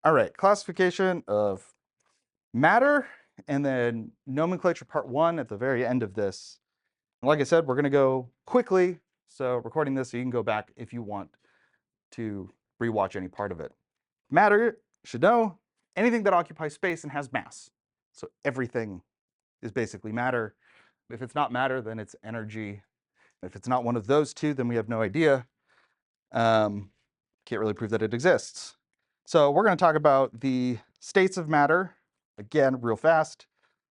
All right, classification of matter, and then nomenclature part one at the very end of this. Like I said, we're going to go quickly, so recording this so you can go back if you want to rewatch any part of it. Matter, should know, anything that occupies space and has mass. So everything is basically matter. If it's not matter, then it's energy. If it's not one of those two, then we have no idea. Can't really prove that it exists. So we're going to talk about the states of matter, again, real fast: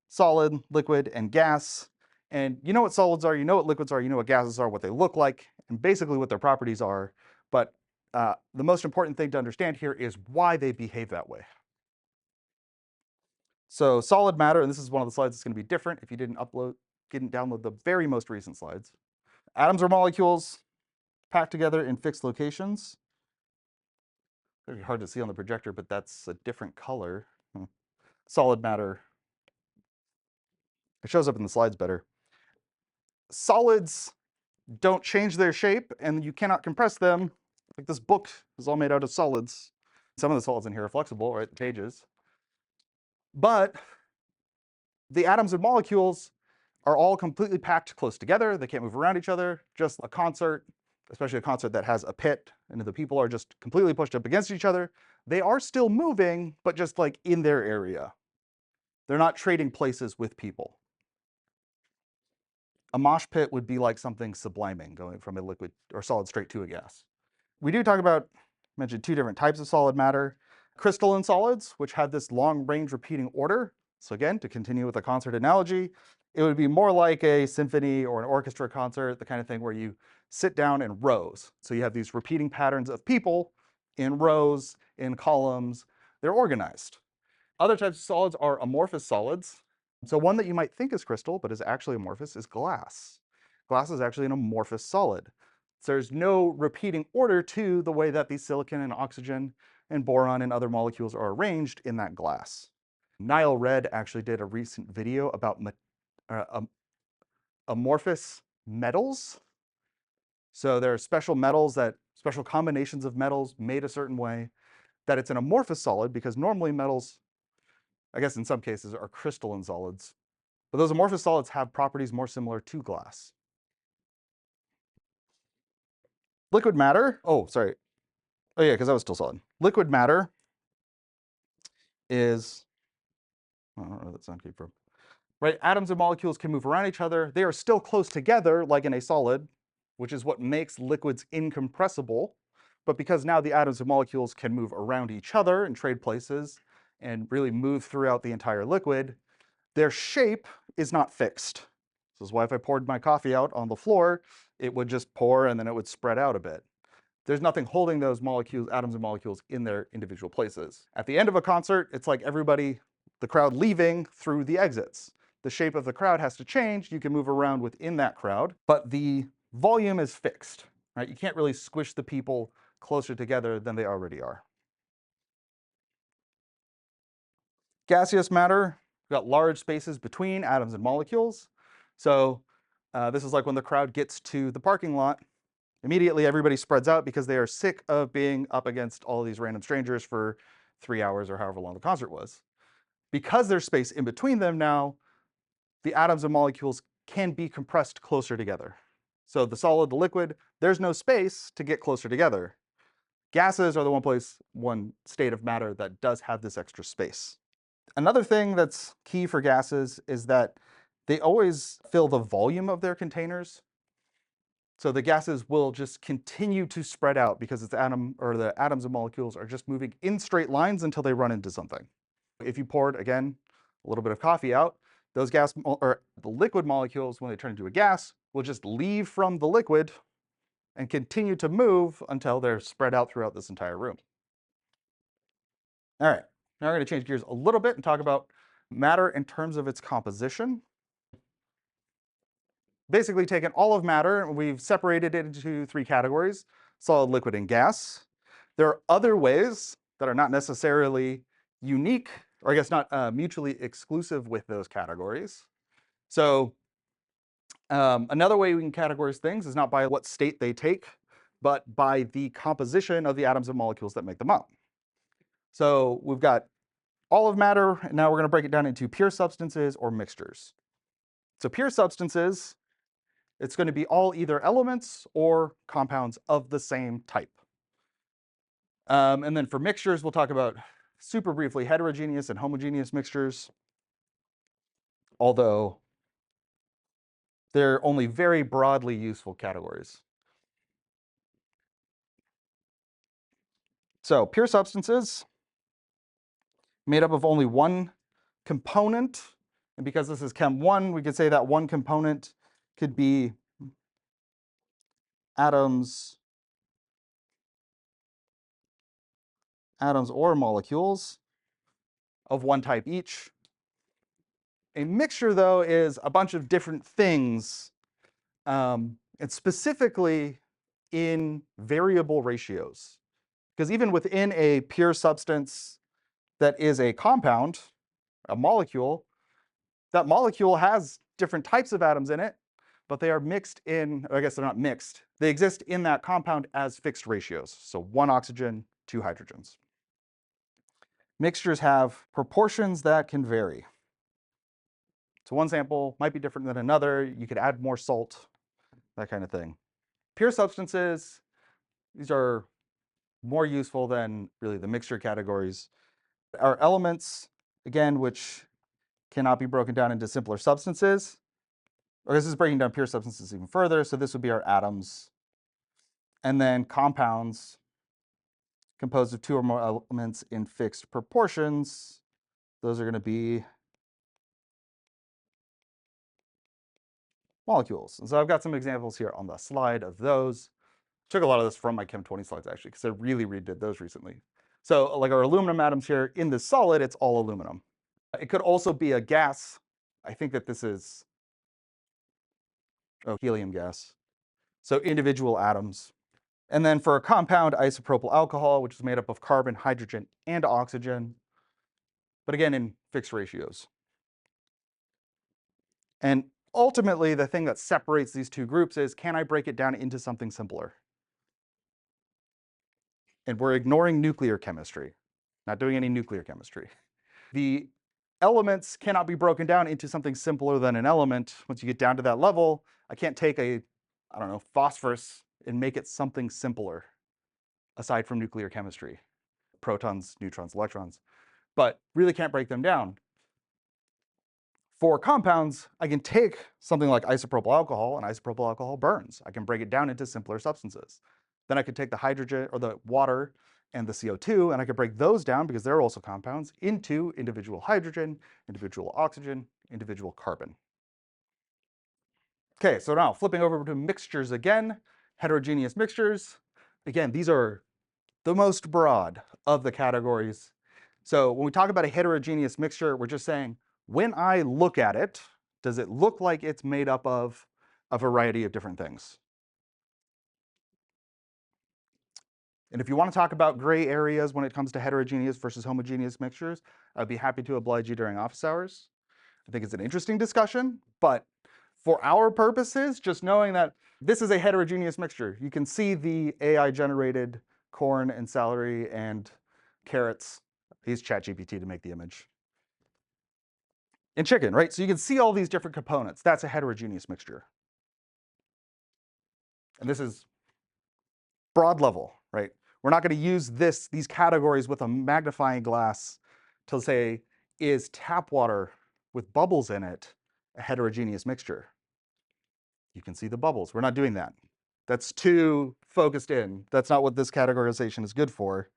solid, liquid, and gas. And you know what solids are, you know what liquids are, you know what gases are, what they look like, and basically what their properties are. But the most important thing to understand here is why they behave that way. So solid matter, and this is one of the slides that's going to be different if you didn't download the very most recent slides. Atoms or molecules packed together in fixed locations. Very hard to see on the projector, but that's a different color. Solid matter. It shows up in the slides better. Solids don't change their shape, and you cannot compress them. Like this book is all made out of solids. Some of the solids in here are flexible, right? The pages. But the atoms and molecules are all completely packed close together. They can't move around each other. Just a concert, especially a concert that has a pit, and the people are just completely pushed up against each other. They are still moving, but just like in their area. They're not trading places with people. A mosh pit would be like something subliming, going from a liquid or solid straight to a gas. We do talk about, mentioned two different types of solid matter: crystalline solids, which have this long range repeating order. So again, to continue with the concert analogy, it would be more like a symphony or an orchestra concert, the kind of thing where you sit down in rows. So you have these repeating patterns of people in rows, in columns. They're organized. Other types of solids are amorphous solids. So one that you might think is crystal, but is actually amorphous, is glass. Glass is actually an amorphous solid. So there's no repeating order to the way that the silicon and oxygen and boron and other molecules are arranged in that glass. Niall Red actually did a recent video about amorphous metals. So there are special metals, special combinations of metals made a certain way, that it's an amorphous solid, because normally metals, I guess in some cases, are crystalline solids. But those amorphous solids have properties more similar to glass. Liquid matter, oh, sorry. Oh yeah, because that was still solid. Liquid matter is, I don't know where that sound came from. Right, atoms and molecules can move around each other. They are still close together, like in a solid, which is what makes liquids incompressible. But because now the atoms and molecules can move around each other and trade places and really move throughout the entire liquid, their shape is not fixed. This is why if I poured my coffee out on the floor, it would just pour and then it would spread out a bit. There's nothing holding those molecules, atoms and molecules, in their individual places. At the end of a concert, it's like everybody, the crowd, leaving through the exits. The shape of the crowd has to change. You can move around within that crowd, but the volume is fixed, right? You can't really squish the people closer together than they already are. Gaseous matter, we've got large spaces between atoms and molecules. So this is like when the crowd gets to the parking lot. Immediately everybody spreads out because they are sick of being up against all these random strangers for 3 hours or however long the concert was. Because there's space in between them now, the atoms and molecules can be compressed closer together. So the solid, the liquid, there's no space to get closer together. Gases are the one state of matter that does have this extra space. Another thing that's key for gases is that they always fill the volume of their containers. So the gases will just continue to spread out because the atoms and molecules are just moving in straight lines until they run into something. If you poured, again, a little bit of coffee out, those the liquid molecules, when they turn into a gas, will just leave from the liquid and continue to move until they're spread out throughout this entire room. All right, now we're going to change gears a little bit and talk about matter in terms of its composition. Basically taken all of matter and we've separated it into 3 categories: solid, liquid, and gas. There are other ways that are not necessarily unique, or I guess not mutually exclusive with those categories. So another way we can categorize things is not by what state they take, but by the composition of the atoms and molecules that make them up. So we've got all of matter, and now we're going to break it down into pure substances or mixtures. So pure substances, it's going to be all either elements or compounds of the same type. And then for mixtures, we'll talk about super briefly heterogeneous and homogeneous mixtures, although they're only very broadly useful categories. So pure substances made up of only one component. And because this is Chem 1, we could say that one component could be atoms or molecules of one type each. A mixture, though, is a bunch of different things, and specifically in variable ratios. Because even within a pure substance that is a compound, a molecule, that molecule has different types of atoms in it, but they are mixed in, I guess they're not mixed, they exist in that compound as fixed ratios. So 1 oxygen, 2 hydrogens. Mixtures have proportions that can vary. So one sample might be different than another. You could add more salt, that kind of thing. Pure substances, these are more useful than really the mixture categories. Our elements, again, which cannot be broken down into simpler substances. Or this is breaking down pure substances even further. So this would be our atoms. And then compounds composed of 2 or more elements in fixed proportions. Those are going to be molecules. And so I've got some examples here on the slide of those. Took a lot of this from my Chem 20 slides, actually, because I really redid those recently. So like our aluminum atoms here, in the solid, it's all aluminum. It could also be a gas. I think that this is helium gas. So individual atoms. And then for a compound, isopropyl alcohol, which is made up of carbon, hydrogen, and oxygen, but again, in fixed ratios. And ultimately, the thing that separates these two groups is, can I break it down into something simpler? And we're ignoring nuclear chemistry, not doing any nuclear chemistry. The elements cannot be broken down into something simpler than an element. Once you get down to that level, I can't take phosphorus and make it something simpler, aside from nuclear chemistry, protons, neutrons, electrons, but really can't break them down. For compounds, I can take something like isopropyl alcohol, and isopropyl alcohol burns. I can break it down into simpler substances. Then I could take the hydrogen or the water and the CO2, and I could break those down, because they're also compounds, into individual hydrogen, individual oxygen, individual carbon. Okay, so now flipping over to mixtures again, heterogeneous mixtures. Again, these are the most broad of the categories. So when we talk about a heterogeneous mixture, we're just saying, when I look at it, does it look like it's made up of a variety of different things? And if you want to talk about gray areas when it comes to heterogeneous versus homogeneous mixtures, I'd be happy to oblige you during office hours. I think it's an interesting discussion, but for our purposes, just knowing that this is a heterogeneous mixture. You can see the AI-generated corn and celery and carrots. I used ChatGPT to make the image. And chicken, right? So you can see all these different components. That's a heterogeneous mixture. And this is broad level, right? We're not going to use these categories with a magnifying glass to say, is tap water with bubbles in it a heterogeneous mixture? You can see the bubbles. We're not doing that. That's too focused in. That's not what this categorization is good for.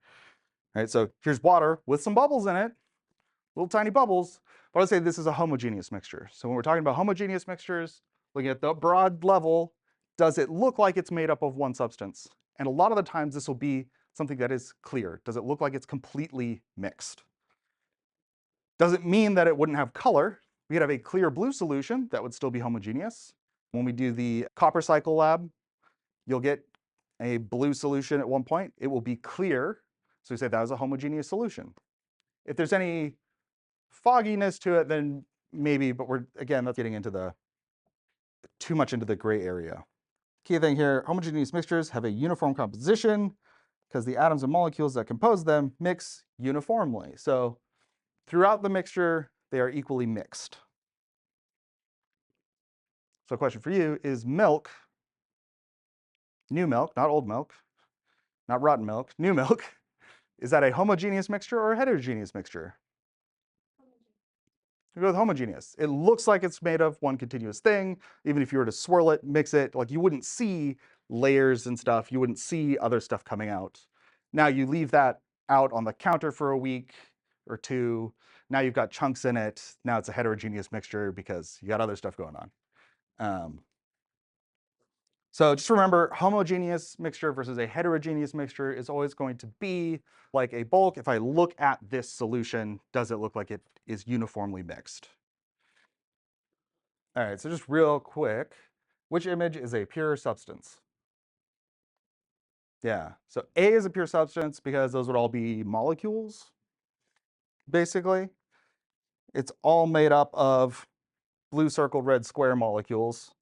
Right? So here's water with some bubbles in it, little tiny bubbles. But I would say this is a homogeneous mixture. So when we're talking about homogeneous mixtures, looking at the broad level, does it look like it's made up of one substance? And a lot of the times this will be something that is clear. Does it look like it's completely mixed? Does it mean that it wouldn't have color? We could have a clear blue solution that would still be homogeneous. When we do the copper cycle lab, you'll get a blue solution at one point. It will be clear. So we say that was a homogeneous solution. If there's any fogginess to it, then maybe, but that's getting into too much into the gray area. Key thing here, homogeneous mixtures have a uniform composition. because the atoms and molecules that compose them mix uniformly. So throughout the mixture, they are equally mixed. So a question for you is milk, new milk, not old milk, not rotten milk, new milk, is that a homogeneous mixture or a heterogeneous mixture? We go with homogeneous. It looks like it's made of one continuous thing. Even if you were to swirl it, mix it, like you wouldn't see layers and stuff. You wouldn't see other stuff coming out. Now you leave that out on the counter for a week or two. Now you've got chunks in it. Now it's a heterogeneous mixture because you got other stuff going on. So just remember, homogeneous mixture versus a heterogeneous mixture is always going to be like a bulk. If I look at this solution, does it look like it is uniformly mixed? All right, so just real quick, which image is a pure substance? Yeah, so A is a pure substance because those would all be molecules, basically. It's all made up of blue circle, red square molecules.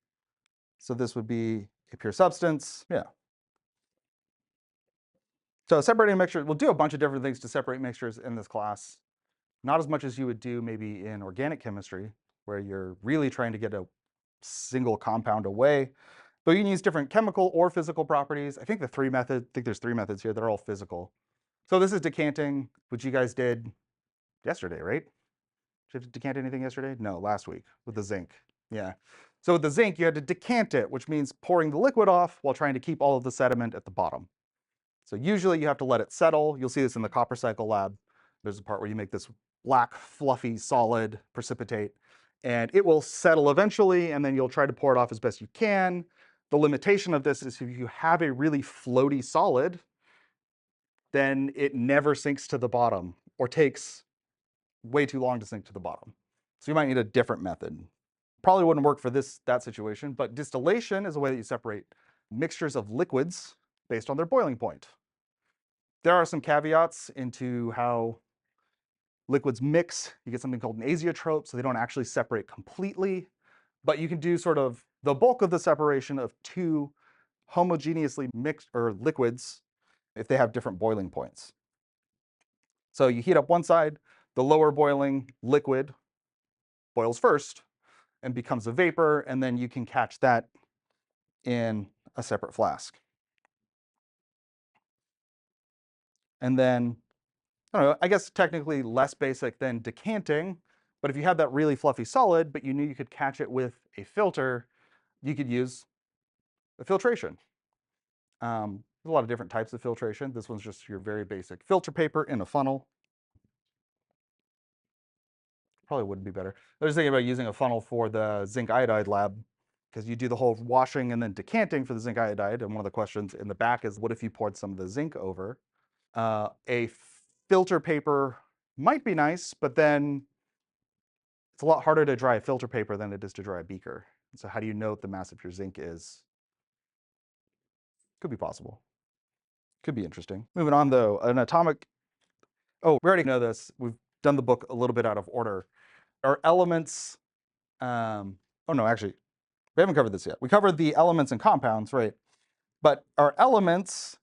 So this would be a pure substance, yeah. So separating mixtures, we'll do a bunch of different things to separate mixtures in this class. Not as much as you would do maybe in organic chemistry, where you're really trying to get a single compound away. But you can use different chemical or physical properties. I think there's three methods here. They're all physical. So this is decanting, which you guys did yesterday, right? Did you decant anything yesterday? No, last week with the zinc. Yeah. So with the zinc, you had to decant it, which means pouring the liquid off while trying to keep all of the sediment at the bottom. So usually you have to let it settle. You'll see this in the copper cycle lab. There's a part where you make this black, fluffy, solid precipitate, and it will settle eventually, and then you'll try to pour it off as best you can. The limitation of this is if you have a really floaty solid, then it never sinks to the bottom or takes way too long to sink to the bottom. So you might need a different method. Probably wouldn't work for that situation, but distillation is a way that you separate mixtures of liquids based on their boiling point. There are some caveats into how liquids mix. You get something called an azeotrope, so they don't actually separate completely, but you can do sort of the bulk of the separation of two homogeneously mixed or liquids if they have different boiling points. So you heat up one side, the lower boiling liquid boils first and becomes a vapor, and then you can catch that in a separate flask. And then, I don't know, I guess technically less basic than decanting, but if you had that really fluffy solid, but you knew you could catch it with a filter, you could use a filtration. There's a lot of different types of filtration. This one's just your very basic filter paper in a funnel. Probably would be better. I was thinking about using a funnel for the zinc iodide lab because you do the whole washing and then decanting for the zinc iodide. And one of the questions in the back is, what if you poured some of the zinc over? A filter paper might be nice, but then it's a lot harder to dry a filter paper than it is to dry a beaker. So how do you know what the mass of your zinc is? Could be possible. Could be interesting. Moving on though, an atomic, oh, we already know this. We've done the book a little bit out of order. Our elements, oh no, actually, we haven't covered this yet. We covered the elements and compounds, right? But our elements,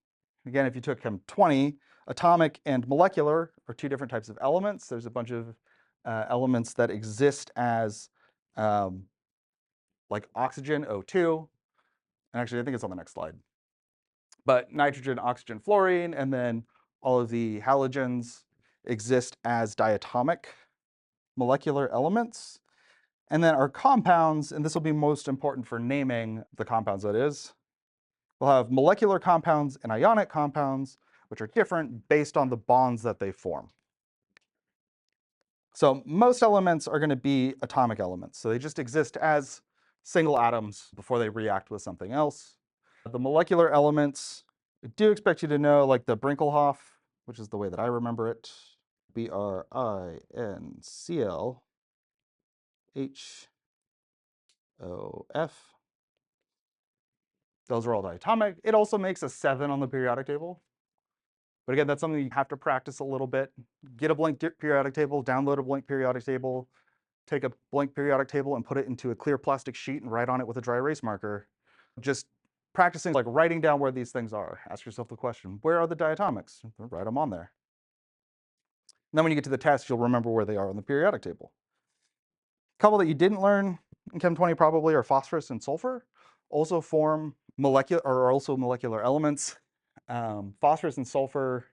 again, if you took Chem 20, atomic and molecular are two different types of elements. There's a bunch of elements that exist as like oxygen, O2, and actually I think it's on the next slide. But nitrogen, oxygen, fluorine, and then all of the halogens exist as diatomic molecular elements. And then our compounds, and this will be most important for naming the compounds that is, we'll have molecular compounds and ionic compounds, which are different based on the bonds that they form. So most elements are going to be atomic elements. So they just exist as single atoms before they react with something else. The molecular elements, I do expect you to know like the Brinkelhoff, which is the way that I remember it. BRINCLHOF. Those are all diatomic. It also makes a 7 on the periodic table. But again, that's something you have to practice a little bit. Get a blank periodic table, download a blank periodic table, take a blank periodic table and put it into a clear plastic sheet and write on it with a dry erase marker. Just practicing like writing down where these things are. Ask yourself the question, where are the diatomics? Write them on there. And then when you get to the test, you'll remember where they are on the periodic table. A couple that you didn't learn in Chem 20 probably are phosphorus and sulfur. Also form molecular elements. Phosphorus and sulfur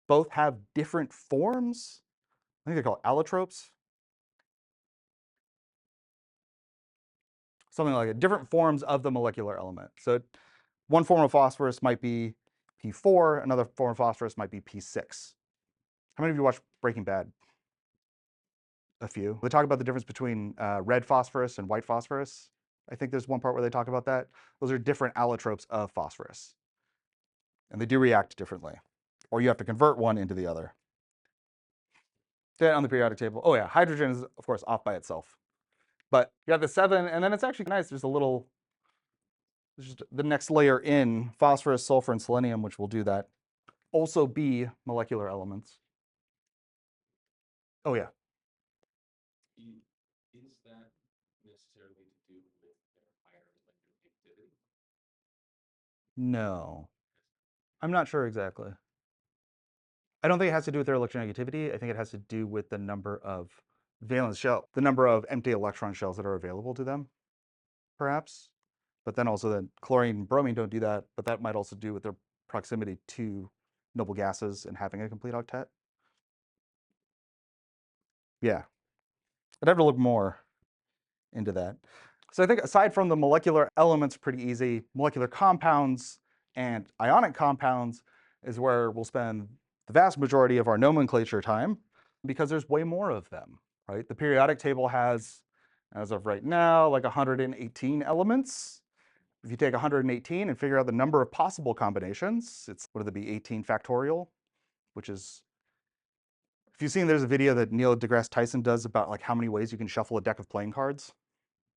both have different forms. I think they're called allotropes. Something like it, different forms of the molecular element. So one form of phosphorus might be P4, another form of phosphorus might be P6. How many of you watched Breaking Bad? A few. They talk about the difference between red phosphorus and white phosphorus. I think there's one part where they talk about that. Those are different allotropes of phosphorus. And they do react differently. Or you have to convert one into the other. Then on the periodic table, oh yeah, hydrogen is of course off by itself. But you have the 7, and then it's actually nice. There's just the next layer in, phosphorus, sulfur, and selenium, which will do that. Also be molecular elements. Oh yeah. Is that necessarily to do with their higher electronegativity? No. I'm not sure exactly. I don't think it has to do with their electronegativity. I think it has to do with the number of valence shell, the number of empty electron shells that are available to them, perhaps. But then also that chlorine and bromine don't do that, but that might also do with their proximity to noble gases and having a complete octet. Yeah. I'd have to look more into that. So I think aside from the molecular elements, pretty easy. Molecular compounds and ionic compounds is where we'll spend the vast majority of our nomenclature time because there's way more of them, right? The periodic table has, as of right now, like 118 elements. If you take 118 and figure out the number of possible combinations, it's, what would it be, 18 factorial, which is, if you've seen, there's a video that Neil deGrasse Tyson does about like how many ways you can shuffle a deck of playing cards.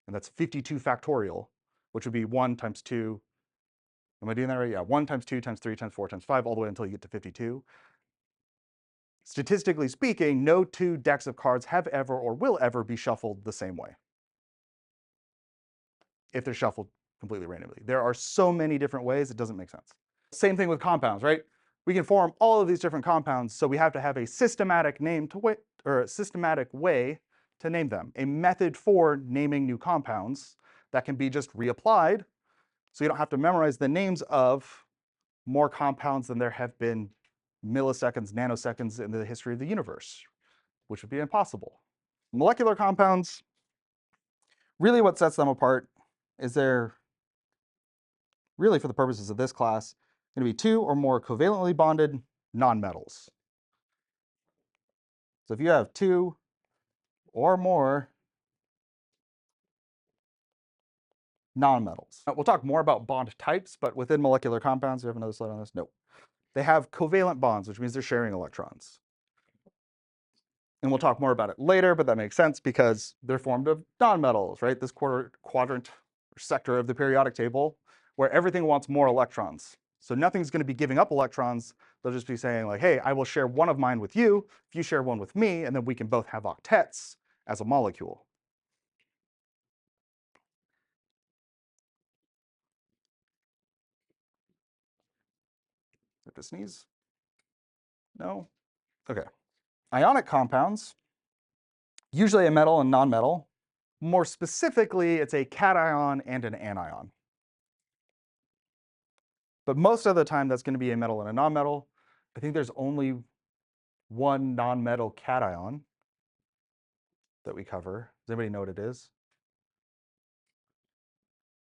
And that's 52 factorial, which would be 1 times 2. Am I doing that right? Yeah, 1 times 2 times 3 times 4 times 5, all the way until you get to 52. Statistically speaking, no 2 decks of cards have ever or will ever be shuffled the same way, if they're shuffled completely randomly. There are so many different ways, it doesn't make sense. Same thing with compounds, right? We can form all of these different compounds, so we have to have a systematic name to or a systematic way to name them, a method for naming new compounds that can be just reapplied, so you don't have to memorize the names of more compounds than there have been milliseconds, nanoseconds in the history of the universe, which would be impossible. Molecular compounds, really what sets them apart is they're, really for the purposes of this class, going to be 2 or more covalently bonded nonmetals. So if you have 2 or more nonmetals. We'll talk more about bond types, but within molecular compounds, do you have another slide on this? No. They have covalent bonds, which means they're sharing electrons. And we'll talk more about it later, but that makes sense because they're formed of nonmetals, right? This quadrant or sector of the periodic table where everything wants more electrons. So nothing's going to be giving up electrons. They'll just be saying like, hey, I will share one of mine with you if you share one with me, and then we can both have octets as a molecule. Have to sneeze? No? Okay. Ionic compounds, usually a metal and nonmetal. More specifically, it's a cation and an anion. But most of the time, that's going to be a metal and a nonmetal. I think there's only one nonmetal cation that we cover. Does anybody know what it is?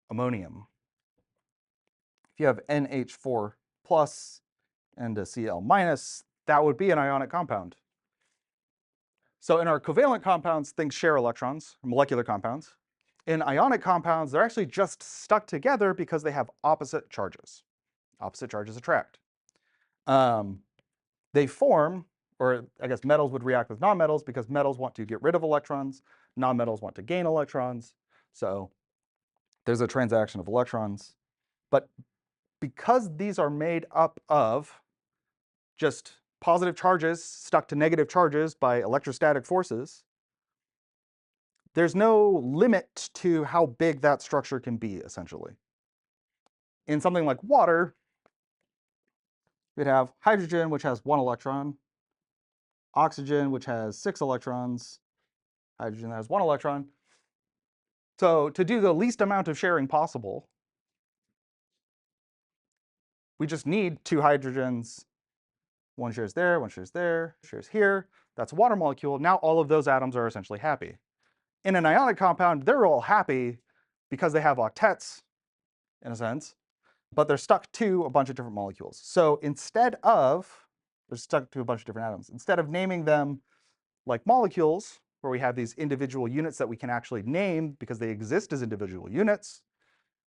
Ammonium. If you have NH4 plus and a Cl minus, that would be an ionic compound. So in our covalent compounds, things share electrons, molecular compounds. In ionic compounds, they're actually just stuck together because they have opposite charges. Opposite charges attract. They form, or I guess metals would react with nonmetals because metals want to get rid of electrons, nonmetals want to gain electrons. So there's a transaction of electrons. But because these are made up of just positive charges stuck to negative charges by electrostatic forces, there's no limit to how big that structure can be, essentially. In something like water, we'd have hydrogen, which has 1 electron, oxygen, which has 6 electrons, hydrogen that has 1 electron. So to do the least amount of sharing possible, we just need 2 hydrogens. One shares there, one shares there, shares here. That's a water molecule. Now all of those atoms are essentially happy. In an ionic compound, they're all happy because they have octets, in a sense, but they're stuck to a bunch of different molecules. So instead of, they're stuck to a bunch of different atoms. Instead of naming them like molecules, where we have these individual units that we can actually name because they exist as individual units,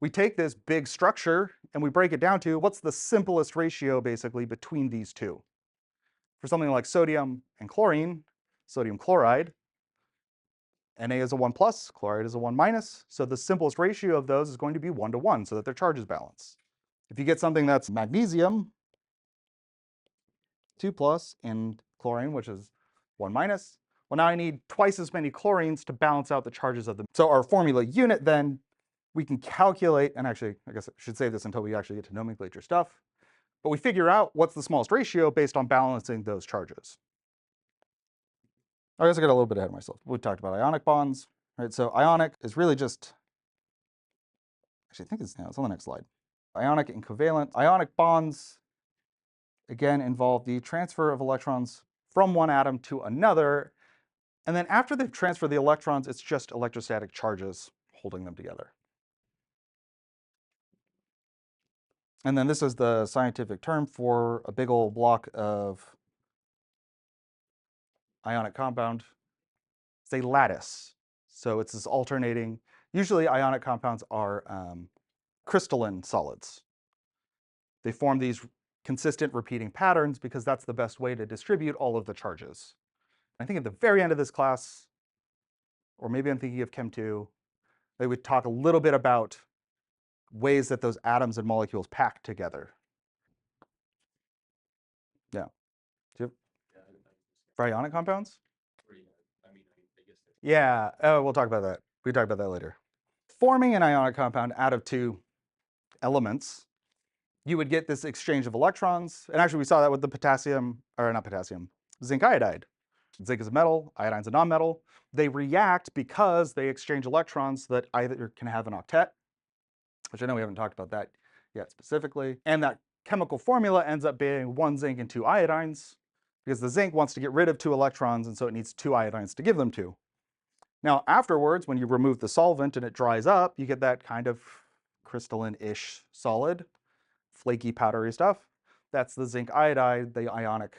we take this big structure and we break it down to what's the simplest ratio, basically, between these two. For something like sodium and chlorine, sodium chloride, Na is a 1 plus, chloride is a 1 minus, so the simplest ratio of those is going to be 1 to 1, so that their charges balance. If you get something that's magnesium, 2 plus, and chlorine, which is 1 minus, well, now I need twice as many chlorines to balance out the charges of them. So our formula unit, then, we can calculate, and actually, I guess I should save this until we actually get to nomenclature stuff, but we figure out what's the smallest ratio based on balancing those charges. I guess I got a little bit ahead of myself. We talked about ionic bonds, right? So ionic is really just, actually I think it's on the next slide. Ionic and covalent. Ionic bonds, again, involve the transfer of electrons from one atom to another. And then after they've transferred the electrons, it's just electrostatic charges holding them together. And then this is the scientific term for a big old block of ionic compound. It's a lattice. So it's this alternating, usually ionic compounds are crystalline solids. They form these consistent repeating patterns because that's the best way to distribute all of the charges. I think at the very end of this class, or maybe I'm thinking of Chem 2, they would talk a little bit about ways that those atoms and molecules pack together. Yeah. Do you have, for ionic compounds? Yeah, we'll talk about that. We can talk about that later. Forming an ionic compound out of 2 elements, you would get this exchange of electrons. And actually, we saw that with the potassium, or not potassium, zinc iodide. Zinc is a metal, iodine's a nonmetal. They react because they exchange electrons that either can have an octet, which I know we haven't talked about that yet specifically. And that chemical formula ends up being 1 zinc and 2 iodines, because the zinc wants to get rid of 2 electrons, and so it needs 2 iodines to give them 2. Now, afterwards, when you remove the solvent and it dries up, you get that kind of crystalline-ish solid, flaky, powdery stuff. That's the zinc iodide, the ionic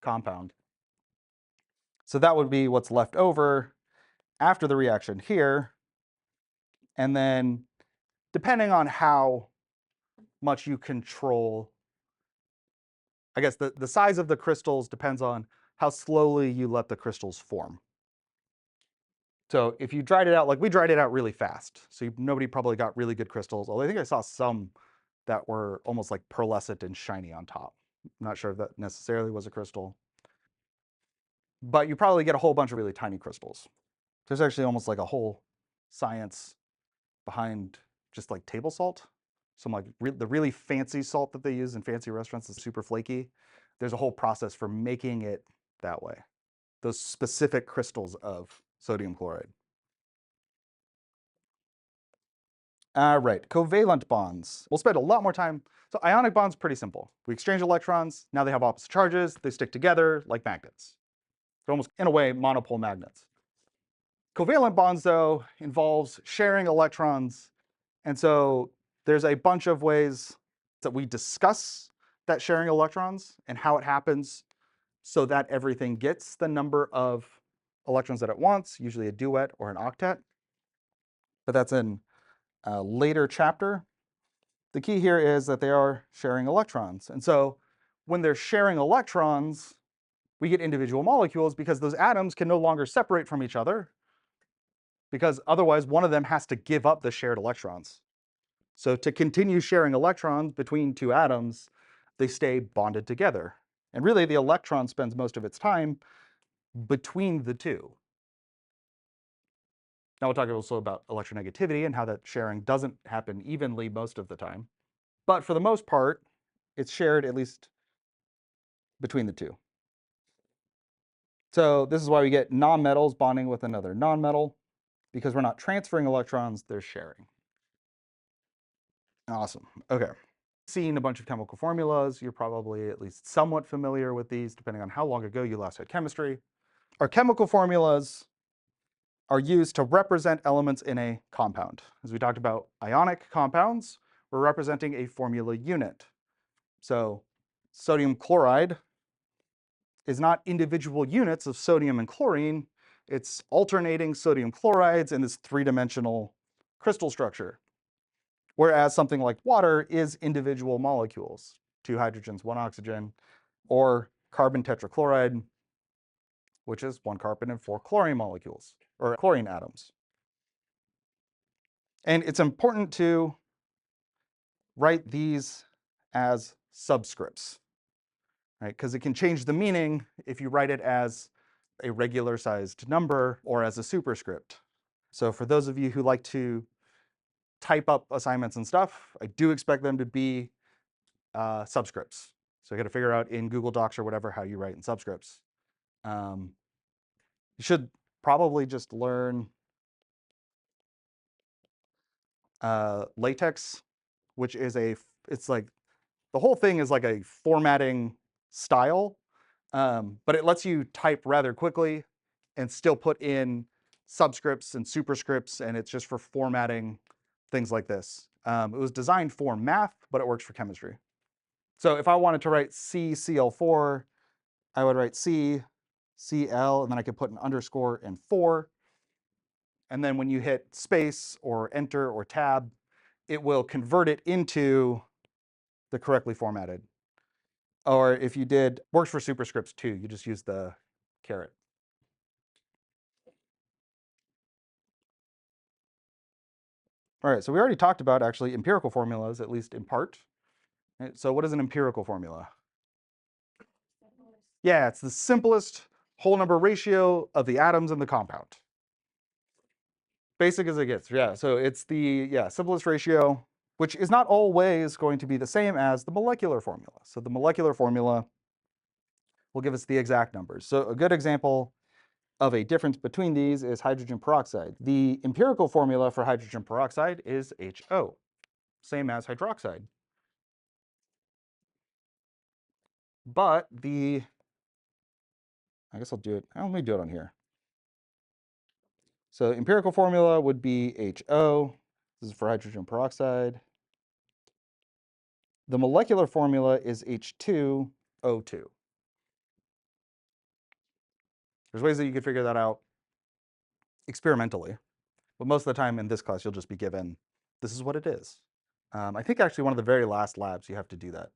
compound. So that would be what's left over after the reaction here. And then, depending on how much you control, I guess the size of the crystals depends on how slowly you let the crystals form. So if you dried it out, like we dried it out really fast, so nobody probably got really good crystals, although I think I saw some that were almost like pearlescent and shiny on top. I'm not sure if that necessarily was a crystal. But you probably get a whole bunch of really tiny crystals. There's actually almost like a whole science behind just like table salt. Some like the really fancy salt that they use in fancy restaurants is super flaky. There's a whole process for making it that way. Those specific crystals of sodium chloride. Right, covalent bonds. We'll spend a lot more time. So ionic bonds, pretty simple. We exchange electrons, now they have opposite charges, they stick together like magnets. They're almost, in a way, monopole magnets. Covalent bonds, though, involves sharing electrons. And so there's a bunch of ways that we discuss that sharing electrons and how it happens so that everything gets the number of electrons that it wants, usually a duet or an octet. But that's in a later chapter. The key here is that they are sharing electrons. And so when they're sharing electrons, we get individual molecules because those atoms can no longer separate from each other, because otherwise one of them has to give up the shared electrons. So to continue sharing electrons between 2 atoms, they stay bonded together. And really, the electron spends most of its time between the 2. Now we'll talk also about electronegativity and how that sharing doesn't happen evenly most of the time. But for the most part, it's shared at least between the two. So this is why we get nonmetals bonding with another nonmetal, because we're not transferring electrons, they're sharing. Awesome. Okay. Seen a bunch of chemical formulas. You're probably at least somewhat familiar with these, depending on how long ago you last had chemistry. Our chemical formulas are used to represent elements in a compound. As we talked about ionic compounds, we're representing a formula unit. So sodium chloride is not individual units of sodium and chlorine, it's alternating sodium chlorides in this three-dimensional crystal structure. Whereas something like water is individual molecules, 2 hydrogens, 1 oxygen, or carbon tetrachloride, which is 1 carbon and 4 chlorine molecules, or chlorine atoms. And it's important to write these as subscripts, right? Because it can change the meaning if you write it as a regular sized number or as a superscript. So for those of you who like to type up assignments and stuff, I do expect them to be subscripts. So you got to figure out in Google Docs or whatever how you write in subscripts. You should probably just learn LaTeX, which is it's like, the whole thing is like a formatting style, but it lets you type rather quickly and still put in subscripts and superscripts, and it's just for formatting things like this. It was designed for math, but it works for chemistry. So if I wanted to write CCl4, I would write C, Cl, and then I could put an underscore and 4. And then when you hit space or enter or tab, it will convert it into the correctly formatted. Or if you did, works for superscripts too, you just use the caret. All right, so we already talked about actually empirical formulas, at least in part. Right, so what is an empirical formula? Yeah, it's the simplest whole number ratio of the atoms in the compound. Basic as it gets, yeah. So it's the simplest ratio, which is not always going to be the same as the molecular formula. So the molecular formula will give us the exact numbers. So a good example of a difference between these is hydrogen peroxide. The empirical formula for hydrogen peroxide is HO, same as hydroxide. But I guess I'll do it, let me do it on here. So empirical formula would be HO, this is for hydrogen peroxide. The molecular formula is H2O2. There's ways that you could figure that out experimentally, but most of the time in this class, you'll just be given, this is what it is. I think actually one of the very last labs, you have to do that.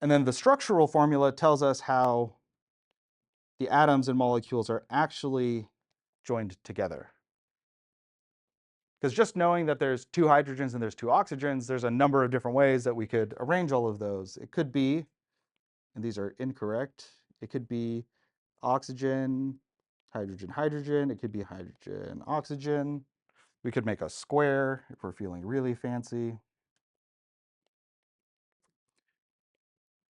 And then the structural formula tells us how the atoms and molecules are actually joined together. Because just knowing that there's 2 hydrogens and there's 2 oxygens, there's a number of different ways that we could arrange all of those. It could be, and these are incorrect, it could be oxygen, hydrogen, hydrogen. It could be hydrogen, oxygen. We could make a square if we're feeling really fancy.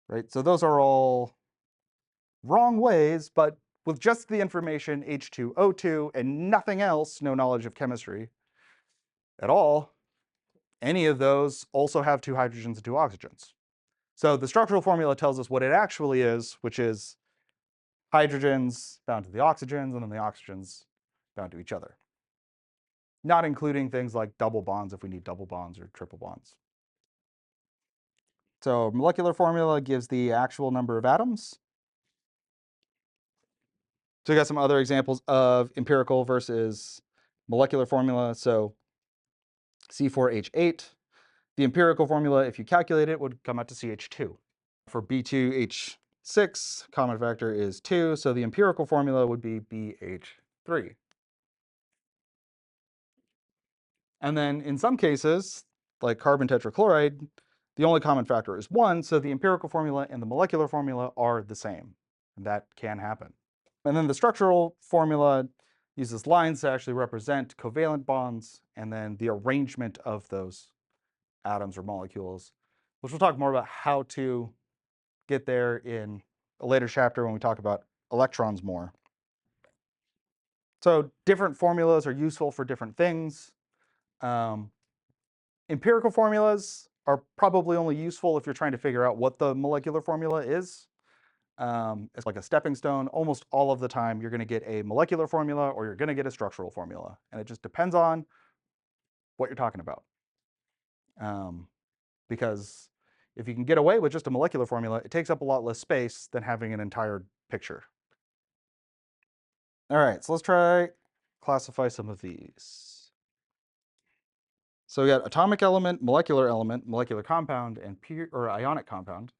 Right, so those are all wrong ways, but with just the information H2O2 and nothing else, no knowledge of chemistry at all, any of those also have 2 hydrogens and 2 oxygens. So the structural formula tells us what it actually is, which is hydrogens bound to the oxygens and then the oxygens bound to each other. Not including things like double bonds if we need double bonds or triple bonds. So molecular formula gives the actual number of atoms. So we got some other examples of empirical versus molecular formula. So C4H8, the empirical formula, if you calculate it, would come out to CH2. For B2H6, common factor is 2, so the empirical formula would be BH3. And then in some cases, like carbon tetrachloride, the only common factor is 1, so the empirical formula and the molecular formula are the same. And that can happen. And then the structural formula uses lines to actually represent covalent bonds and then the arrangement of those atoms or molecules, which we'll talk more about how to get there in a later chapter when we talk about electrons more. So different formulas are useful for different things. Empirical formulas are probably only useful if you're trying to figure out what the molecular formula is. It's like a stepping stone. Almost all of the time, you're going to get a molecular formula or you're going to get a structural formula. And it just depends on what you're talking about. Because if you can get away with just a molecular formula, it takes up a lot less space than having an entire picture. All right, so let's try classify some of these. So we got atomic element, molecular compound, and pure or ionic compound.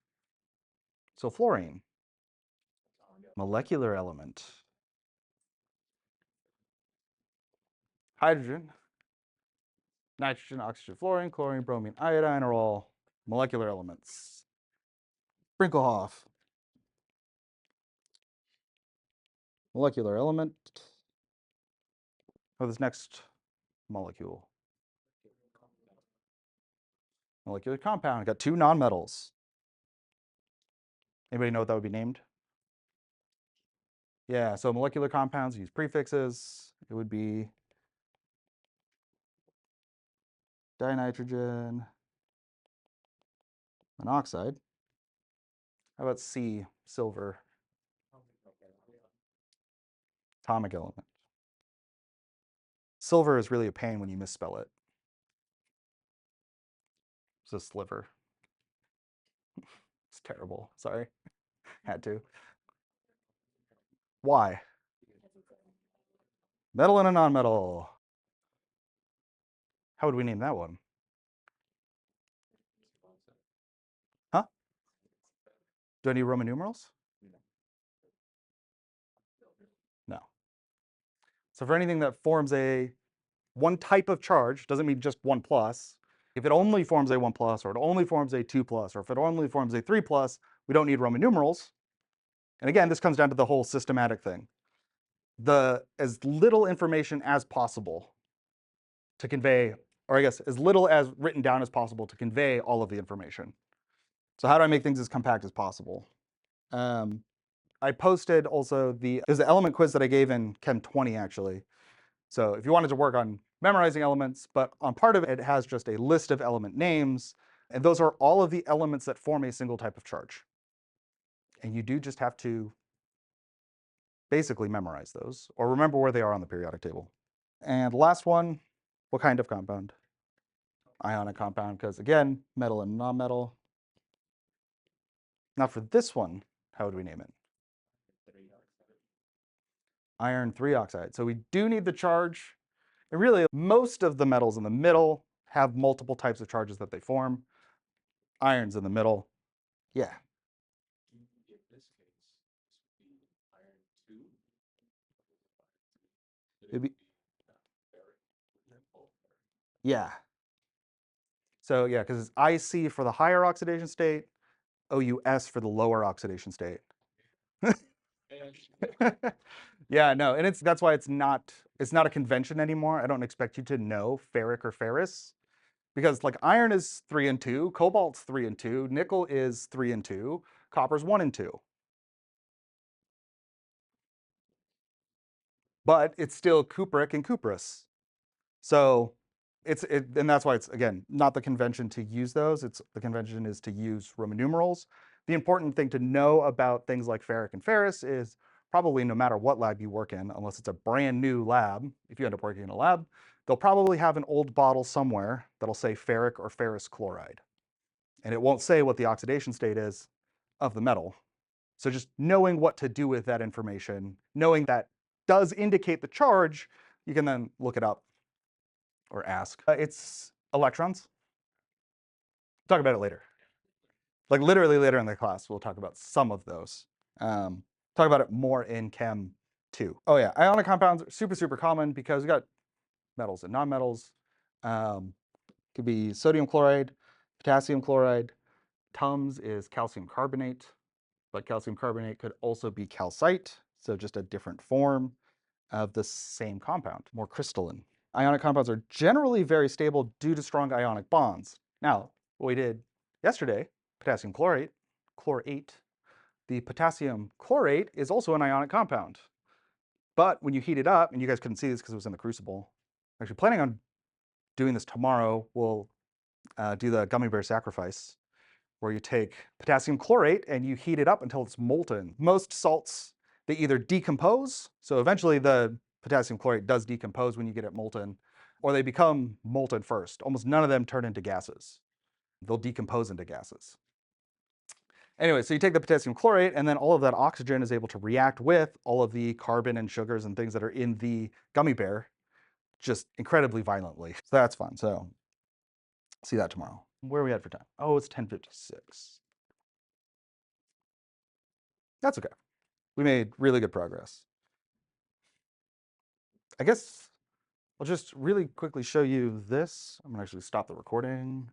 So fluorine, molecular element. Hydrogen, nitrogen, oxygen, fluorine, chlorine, bromine, iodine are all molecular elements. Brinkelhoff, molecular element. Oh, this next molecule. Molecular compound. Got two nonmetals. Anybody know what that would be named? Yeah, so molecular compounds use prefixes. It would be dinitrogen monoxide. How about C, silver? Atomic element. Silver is really a pain when you misspell it. It's a sliver. It's terrible. Sorry. Had to. Why? Metal and a nonmetal. How would we name that one? Huh? Do I need Roman numerals? No. So for anything that forms a one type of charge, doesn't mean just 1 plus. If it only forms a 1 plus, or it only forms a 2 plus, or if it only forms a 3 plus, we don't need Roman numerals. And again, this comes down to the whole systematic thing. As little information as possible to convey, or I guess as little as written down as possible to convey all of the information. So how do I make things as compact as possible? I posted also there's the element quiz that I gave in Chem 20 actually. So if you wanted to work on memorizing elements, but on part of it, it has just a list of element names, and those are all of the elements that form a single type of charge. And you do just have to basically memorize those, or remember where they are on the periodic table. And last one, what kind of compound? Ionic compound, because again, metal and non-metal. Now for this one, how would we name it? Iron 3 oxide. So we do need the charge. And really, most of the metals in the middle have multiple types of charges that they form. Iron's in the middle. Yeah. In this case, this would be iron 2. It'd be, yeah. So yeah, because it's IC for the higher oxidation state, OUS for the lower oxidation state. Yeah, no, and that's why it's not a convention anymore. I don't expect you to know ferric or ferrous, because like iron is 3 and 2, cobalt's 3 and 2, nickel is 3 and 2, copper's 1 and 2. But it's still cupric and cuprous. So and that's why it's, again, not the convention to use those. The convention is to use Roman numerals. The important thing to know about things like ferric and ferrous is probably no matter what lab you work in, unless it's a brand new lab, if you end up working in a lab, they'll probably have an old bottle somewhere that'll say ferric or ferrous chloride. And it won't say what the oxidation state is of the metal. So just knowing what to do with that information, knowing that does indicate the charge, you can then look it up or ask. It's electrons. Talk about it later. Like literally later in the class, we'll talk about some of those. Talk about it more in Chem 2. Oh yeah, ionic compounds are super, super common because we got metals and nonmetals. Could be sodium chloride, potassium chloride. Tums is calcium carbonate, but calcium carbonate could also be calcite, so just a different form of the same compound, more crystalline. Ionic compounds are generally very stable due to strong ionic bonds. Now, what we did yesterday, potassium chlorate, the potassium chlorate is also an ionic compound. But when you heat it up, and you guys couldn't see this because it was in the crucible, I'm actually planning on doing this tomorrow. We'll do the gummy bear sacrifice, where you take potassium chlorate and you heat it up until it's molten. Most salts, they either decompose, so eventually the potassium chlorate does decompose when you get it molten, or they become molten first. Almost none of them turn into gases. They'll decompose into gases. Anyway, so you take the potassium chlorate, and then all of that oxygen is able to react with all of the carbon and sugars and things that are in the gummy bear just incredibly violently. So that's fun. So see that tomorrow. Where are we at for time? Oh, it's 10:56. That's okay. We made really good progress. I guess I'll just really quickly show you this. I'm gonna actually stop the recording.